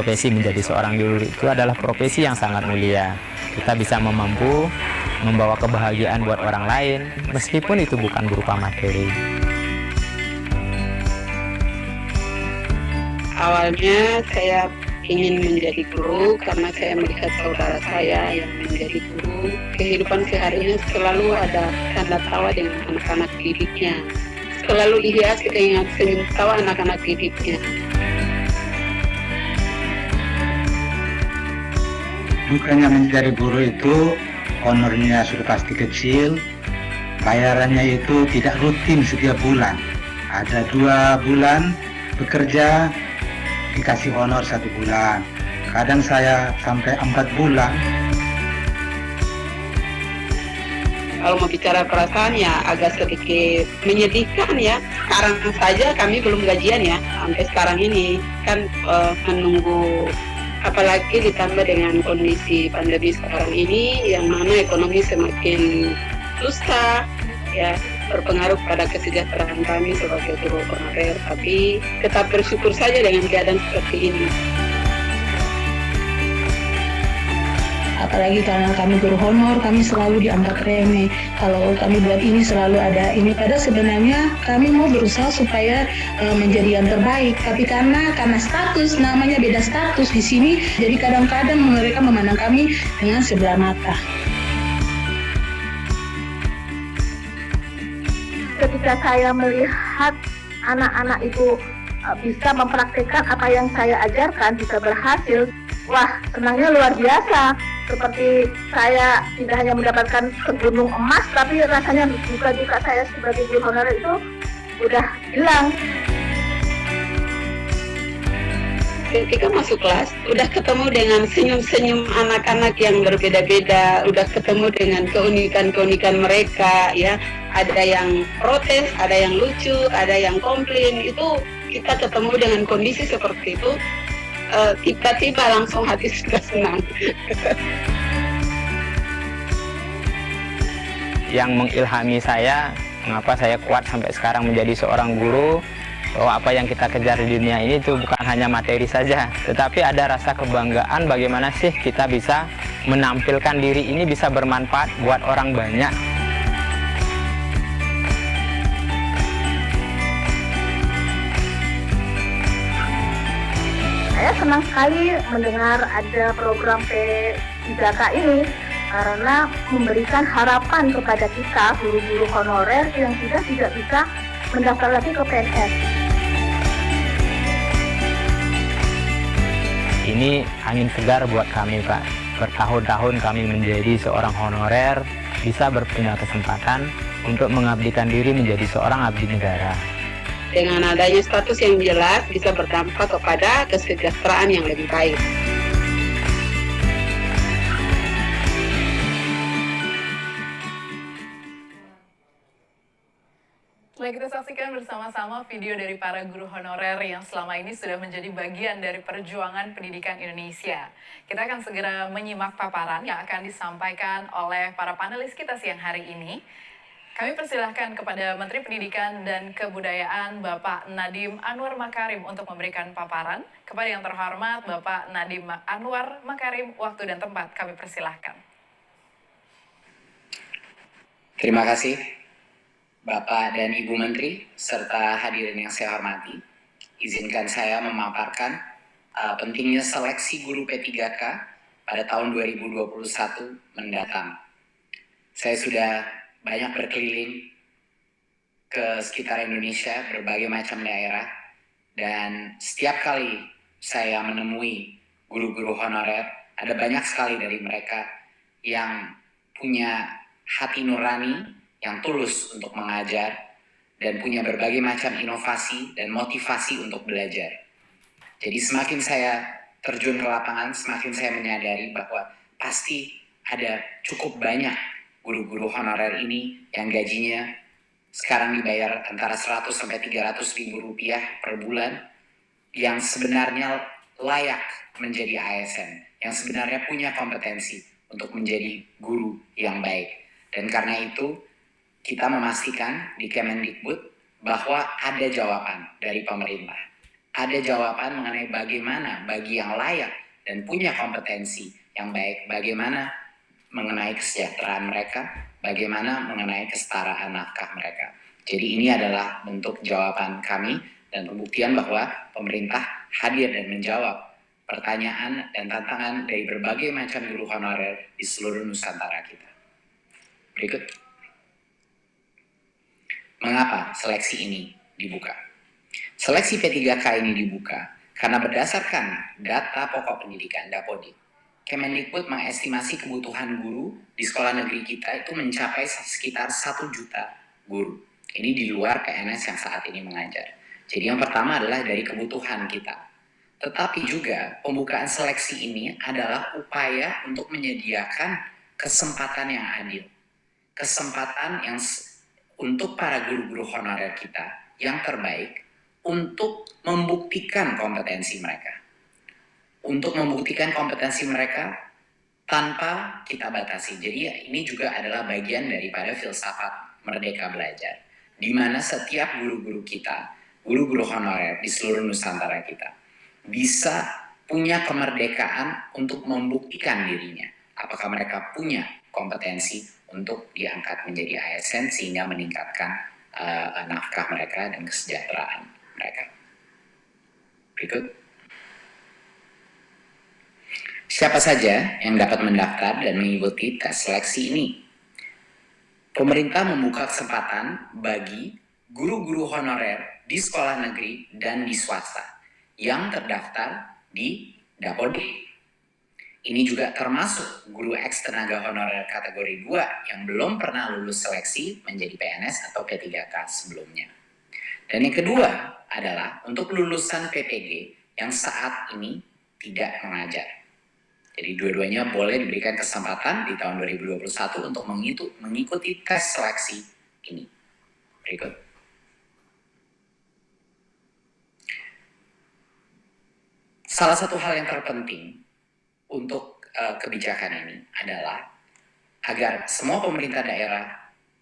Profesi menjadi seorang guru itu adalah profesi yang sangat mulia. Kita bisa mampu membawa kebahagiaan buat orang lain, meskipun itu bukan berupa materi. Awalnya saya ingin menjadi guru karena saya melihat saudara saya yang menjadi guru. Kehidupan seharinya selalu ada tanda tawa dengan anak-anak didiknya. Selalu dihiasi dengan senyum tawa anak-anak didiknya. Bukannya menjadi guru itu honornya sudah pasti kecil, bayarannya itu tidak rutin setiap bulan. Ada 2 bulan bekerja dikasih honor 1 bulan. Kadang saya sampai 4 bulan. Kalau mau bicara perasaan ya agak sedikit menyedihkan ya. Sekarang saja kami belum gajian ya, sampai sekarang ini kan menunggu, apalagi ditambah dengan kondisi pandemi sekarang ini yang mana ekonomi semakin susah ya, berpengaruh pada kesejahteraan kami sebagai guru honorer, tapi tetap bersyukur saja dengan keadaan seperti ini. Apalagi karena kami guru honor, kami selalu dianggap remeh. Kalau kami buat ini selalu ada ini. Padahal sebenarnya kami mau berusaha supaya menjadi yang terbaik. Tapi karena status, namanya beda status di sini, jadi kadang-kadang mereka memandang kami dengan sebelah mata. Ketika saya melihat anak-anak itu bisa mempraktikkan apa yang saya ajarkan, bisa berhasil, wah, senangnya luar biasa. Seperti saya tidak hanya mendapatkan segunung emas, tapi rasanya duka saya sebagai guru honorer itu udah hilang. Ketika masuk kelas, udah ketemu dengan senyum-senyum anak-anak yang berbeda-beda, udah ketemu dengan keunikan-keunikan mereka, ya. Ada yang protes, ada yang lucu, ada yang komplain. Itu kita ketemu dengan kondisi seperti itu, tiba-tiba langsung hati sudah senang. Yang mengilhami saya, mengapa saya kuat sampai sekarang menjadi seorang guru, bahwa apa yang kita kejar di dunia ini itu bukan hanya materi saja, tetapi ada rasa kebanggaan bagaimana sih kita bisa menampilkan diri ini bisa bermanfaat buat orang banyak. Saya senang sekali mendengar ada program P3K ini karena memberikan harapan kepada kita guru-guru honorer yang sudah tidak bisa mendaftar lagi ke PNS. Ini angin segar buat kami, Pak. Bertahun-tahun kami menjadi seorang honorer, bisa berpunya kesempatan untuk mengabdikan diri menjadi seorang abdi negara. Dengan adanya status yang jelas bisa berdampak kepada kesejahteraan yang lebih baik. Setelah kita saksikan bersama-sama video dari para guru honorer yang selama ini sudah menjadi bagian dari perjuangan pendidikan Indonesia. Kita akan segera menyimak paparan yang akan disampaikan oleh para panelis kita siang hari ini. Kami persilahkan kepada Menteri Pendidikan dan Kebudayaan Bapak Nadiem Anwar Makarim untuk memberikan paparan. Kepada yang terhormat Bapak Nadiem Anwar Makarim, waktu dan tempat kami persilahkan. Terima kasih Bapak dan Ibu Menteri serta hadirin yang saya hormati. Izinkan saya memaparkan pentingnya seleksi guru P3K pada tahun 2021 mendatang. Saya sudah banyak berkeliling ke sekitar Indonesia, berbagai macam daerah, dan setiap kali saya menemui guru-guru honorer, ada banyak sekali dari mereka yang punya hati nurani, yang tulus untuk mengajar, dan punya berbagai macam inovasi dan motivasi untuk belajar. Jadi semakin saya terjun ke lapangan, semakin saya menyadari bahwa pasti ada cukup banyak guru-guru honorer ini yang gajinya sekarang dibayar antara 100 sampai 300 ribu rupiah per bulan, yang sebenarnya layak menjadi ASN, yang sebenarnya punya kompetensi untuk menjadi guru yang baik. Dan karena itu kita memastikan di Kemendikbud bahwa ada jawaban dari pemerintah. ada jawaban mengenai bagaimana bagi yang layak dan punya kompetensi yang baik, bagaimana mengenai kesejahteraan mereka, bagaimana mengenai kesetaraan nafkah mereka. Jadi ini adalah bentuk jawaban kami dan pembuktian bahwa pemerintah hadir dan menjawab pertanyaan dan tantangan dari berbagai macam guru honorer di seluruh Nusantara kita. Berikut. Mengapa seleksi ini dibuka? Seleksi P3K ini dibuka karena berdasarkan data pokok pendidikan Dapodi, Kemendikbud mengestimasi kebutuhan guru di sekolah negeri kita itu mencapai sekitar 1 juta guru. Ini di luar PNS yang saat ini mengajar. Jadi yang pertama adalah dari kebutuhan kita. Tetapi juga pembukaan seleksi ini adalah upaya untuk menyediakan kesempatan yang adil. Kesempatan yang untuk para guru-guru honorer kita yang terbaik untuk membuktikan kompetensi mereka. Untuk membuktikan kompetensi mereka tanpa kita batasi. Jadi ini juga adalah bagian daripada filsafat Merdeka Belajar, di mana setiap guru-guru kita, guru-guru honorer di seluruh Nusantara kita, bisa punya kemerdekaan untuk membuktikan dirinya. Apakah mereka punya kompetensi untuk diangkat menjadi ASN sehingga meningkatkan nafkah mereka dan kesejahteraan mereka. Berikut. Siapa saja yang dapat mendaftar dan mengikuti tes seleksi ini? Pemerintah membuka kesempatan bagi guru-guru honorer di sekolah negeri dan di swasta yang terdaftar di Dapodi. Ini juga termasuk guru eks tenaga honorer kategori 2 yang belum pernah lulus seleksi menjadi PNS atau P3K sebelumnya. Dan yang kedua adalah untuk lulusan PPG yang saat ini tidak mengajar. Jadi dua-duanya boleh diberikan kesempatan di tahun 2021 untuk mengikuti tes seleksi ini. Berikut. Salah satu hal yang terpenting untuk kebijakan ini adalah agar semua pemerintah daerah,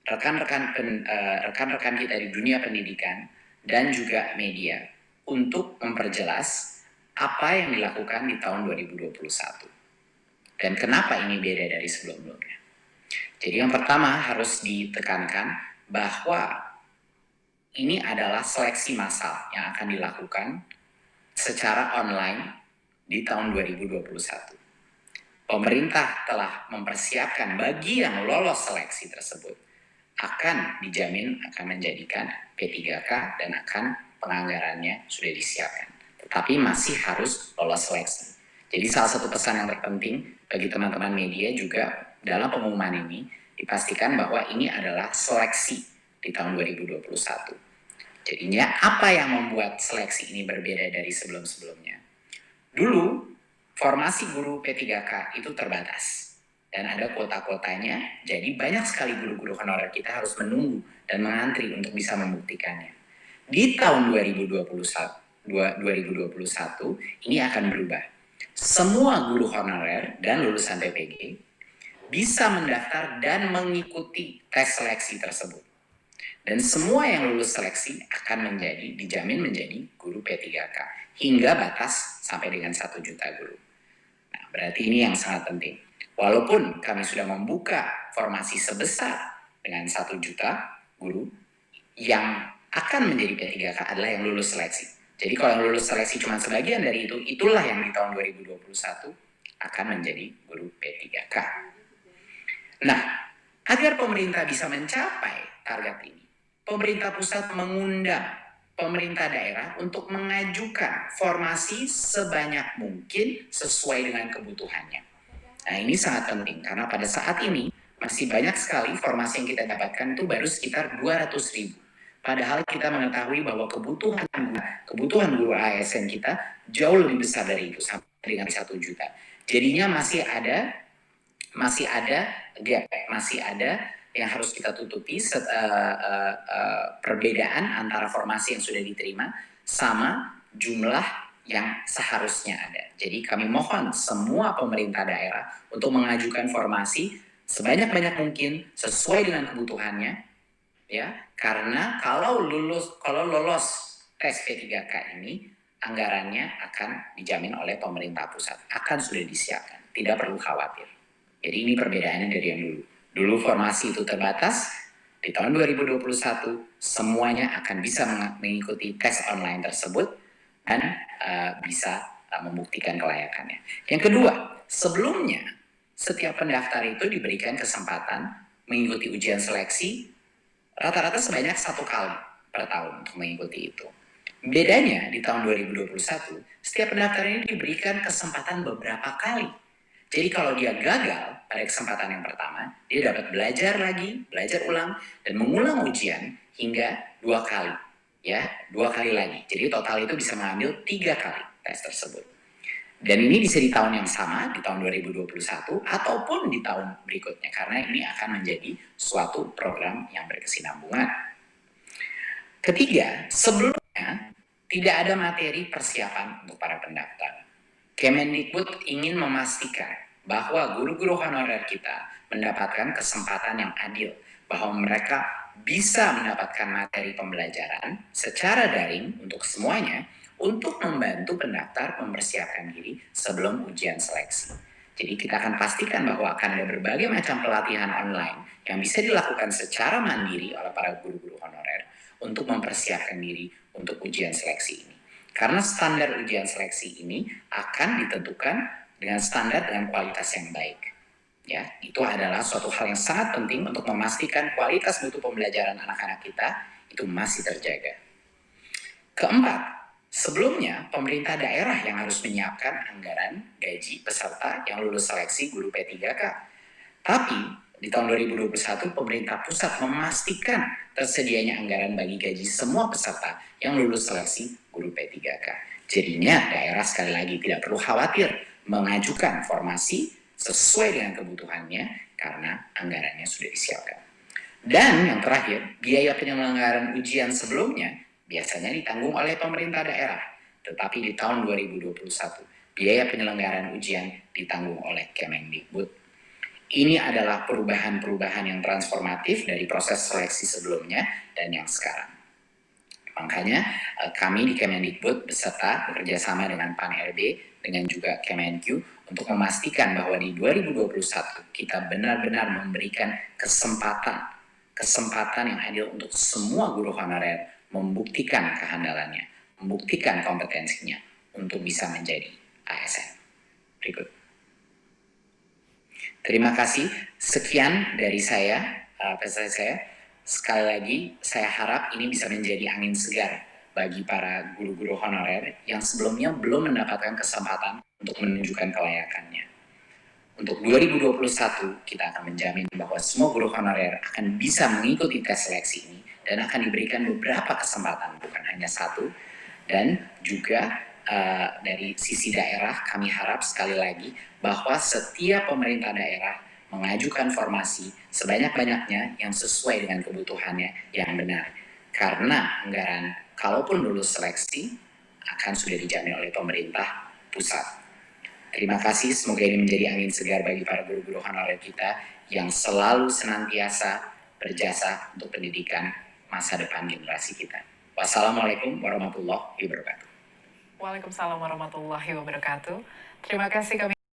rekan-rekan kita di dunia pendidikan dan juga media untuk memperjelas apa yang dilakukan di tahun 2021 dan kenapa ini beda dari sebelumnya. Jadi yang pertama harus ditekankan bahwa ini adalah seleksi massal yang akan dilakukan secara online di tahun 2021. Pemerintah telah mempersiapkan bagi yang lolos seleksi tersebut akan dijamin akan menjadikan P3K dan akan penganggarannya sudah disiapkan. Tetapi masih harus lolos seleksi. Jadi salah satu pesan yang terpenting bagi teman-teman media juga dalam pengumuman ini dipastikan bahwa ini adalah seleksi di tahun 2021. Jadinya apa yang membuat seleksi ini berbeda dari sebelum-sebelumnya? Dulu formasi guru P3K itu terbatas. Dan ada kuota-kuotanya, jadi banyak sekali guru-guru honorer kita harus menunggu dan mengantri untuk bisa membuktikannya. Di tahun 2021 ini akan berubah. Semua guru honorer dan lulusan PPG bisa mendaftar dan mengikuti tes seleksi tersebut. Dan semua yang lulus seleksi akan dijamin menjadi guru P3K hingga batas sampai dengan 1 juta guru. Nah, berarti ini yang sangat penting. Walaupun kami sudah membuka formasi sebesar dengan 1 juta guru, yang akan menjadi P3K adalah yang lulus seleksi. Jadi kalau yang lulus seleksi cuma sebagian dari itu, itulah yang di tahun 2021 akan menjadi guru P3K. Nah, agar pemerintah bisa mencapai target ini, pemerintah pusat mengundang pemerintah daerah untuk mengajukan formasi sebanyak mungkin sesuai dengan kebutuhannya. Nah ini sangat penting karena pada saat ini masih banyak sekali formasi yang kita dapatkan itu baru sekitar 200.000. Padahal kita mengetahui bahwa kebutuhan guru ASN kita jauh lebih besar dari itu sampai dengan 1 juta. Jadinya masih ada gap, masih ada yang harus kita tutupi perbedaan antara formasi yang sudah diterima sama jumlah yang seharusnya ada. Jadi kami mohon semua pemerintah daerah untuk mengajukan formasi sebanyak-banyak mungkin sesuai dengan kebutuhannya, ya. Karena kalau lolos tes P3K ini, anggarannya akan dijamin oleh pemerintah pusat, akan sudah disiapkan, tidak perlu khawatir. Jadi ini perbedaannya dari yang dulu. Dulu formasi itu terbatas, di tahun 2021 semuanya akan bisa mengikuti tes online tersebut dan bisa membuktikan kelayakannya. Yang kedua, sebelumnya setiap pendaftar itu diberikan kesempatan mengikuti ujian seleksi rata-rata sebanyak 1 kali per tahun untuk mengikuti itu. Bedanya di tahun 2021, setiap pendaftar ini diberikan kesempatan beberapa kali. Jadi kalau dia gagal pada kesempatan yang pertama, dia dapat belajar lagi, belajar ulang, dan mengulang ujian hingga 2 kali. Ya, 2 kali lagi. Jadi total itu bisa mengambil 3 kali tes tersebut. Dan ini bisa di tahun yang sama, di tahun 2021, ataupun di tahun berikutnya. Karena ini akan menjadi suatu program yang berkesinambungan. Ketiga, sebelumnya tidak ada materi persiapan untuk para pendaftar. Kemendikbud ingin memastikan bahwa guru-guru honorer kita mendapatkan kesempatan yang adil, bahwa mereka bisa mendapatkan materi pembelajaran secara daring untuk semuanya, untuk membantu pendaftar mempersiapkan diri sebelum ujian seleksi. Jadi kita akan pastikan bahwa akan ada berbagai macam pelatihan online yang bisa dilakukan secara mandiri oleh para guru-guru honorer untuk mempersiapkan diri untuk ujian seleksi ini. Karena standar ujian seleksi ini akan ditentukan dengan standar dan kualitas yang baik. Ya, itu adalah suatu hal yang sangat penting untuk memastikan kualitas mutu pembelajaran anak-anak kita itu masih terjaga. Keempat, sebelumnya pemerintah daerah yang harus menyiapkan anggaran gaji peserta yang lulus seleksi guru P3K. Tapi di tahun 2021, pemerintah pusat memastikan tersedianya anggaran bagi gaji semua peserta yang lulus seleksi guru P3K. Jadinya daerah sekali lagi tidak perlu khawatir mengajukan formasi sesuai dengan kebutuhannya karena anggarannya sudah disiapkan. Dan yang terakhir, biaya penyelenggaraan ujian sebelumnya biasanya ditanggung oleh pemerintah daerah. Tetapi di tahun 2021, biaya penyelenggaraan ujian ditanggung oleh Kemendikbud. Ini adalah perubahan-perubahan yang transformatif dari proses seleksi sebelumnya dan yang sekarang. Makanya kami di Kemendikbud beserta bekerjasama dengan PAN-RB dengan juga Kemenq untuk memastikan bahwa di 2021 kita benar-benar memberikan kesempatan yang adil untuk semua guru honorer membuktikan kehandalannya, membuktikan kompetensinya untuk bisa menjadi ASN. Berikut. Terima kasih. Sekian dari saya, pesan saya. Sekali lagi, saya harap ini bisa menjadi angin segar bagi para guru-guru honorer yang sebelumnya belum mendapatkan kesempatan untuk menunjukkan kelayakannya. Untuk 2021, kita akan menjamin bahwa semua guru honorer akan bisa mengikuti tes seleksi ini dan akan diberikan beberapa kesempatan, bukan hanya satu. Dan juga dari sisi daerah, kami harap sekali lagi bahwa setiap pemerintah daerah mengajukan formasi sebanyak-banyaknya yang sesuai dengan kebutuhannya yang benar. Karena anggaran, kalaupun lulus seleksi, akan sudah dijamin oleh pemerintah pusat. Terima kasih, semoga ini menjadi angin segar bagi para guru-guru honorer kita yang selalu senantiasa berjasa untuk pendidikan masa depan generasi kita. Wassalamualaikum warahmatullahi wabarakatuh. Waalaikumsalam warahmatullahi wabarakatuh. Terima kasih kami